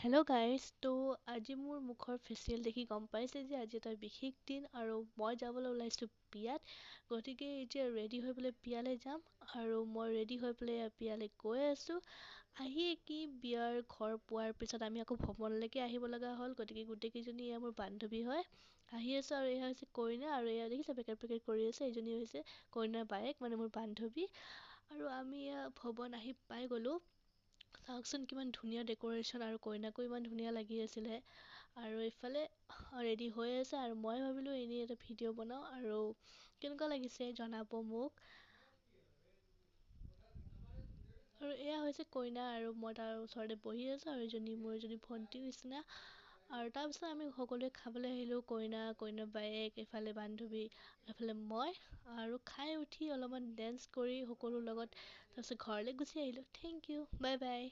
Hello' guys আজি মোৰ মুখৰ ফেচিয়েল দেখি গম পাইছে যে আজি এটা বিশেষ দিন আৰু মই যাবলৈ ওলাইছোঁ বিয়াত। গতিকে এতিয়া ৰেডি হৈ পেলাই বিয়ালৈ যাম আৰু মই ৰেডি হৈ পেলাই বিয়ালৈ গৈ আছোঁ। আহিয়ে কি বিয়াৰ ঘৰ পোৱাৰ পিছত আমি আকৌ ভৱনলৈকে আহিব লগা হ'ল। গতিকে গোটেইকেইজনী এয়া মোৰ বান্ধৱী হয়। আহি আছোঁ আৰু এয়া হৈছে কইনা আৰু এয়া দেখিছে পেকেট পেকেট কৰি আছে। এইজনী হৈছে কইনাৰ বায়েক মানে মোৰ বান্ধৱী। আৰু আমি এয়া ভৱন আহি পাই গ'লোঁ। চাওকচোন কিমান ধুনীয়া ডেক'ৰেশ্যন আৰু কইনাকো ইমান ধুনীয়া লাগি আছিলে। আৰু এইফালে ৰেডি হৈ আছে আৰু মই ভাবিলোঁ এনেই এটা ভিডিঅ' বনাওঁ আৰু কেনেকুৱা লাগিছে জনাব মোক। আৰু এয়া হৈছে কইনা আৰু মই তাৰ ওচৰতে বহি আছোঁ আৰু মোৰ এজনী ভণ্টিৰ নিচিনা। আৰু তাৰপিছত আমি সকলোৱে খাবলৈ আহিলোঁ। কইনাৰ বায়েক, এইফালে বান্ধৱী, এইফালে মই। আৰু খাই উঠি অলপমান ডেন্স কৰি সকলোৰ লগত তাৰপিছত ঘৰলৈ গুচি আহিলোঁ। Thank you, bye by.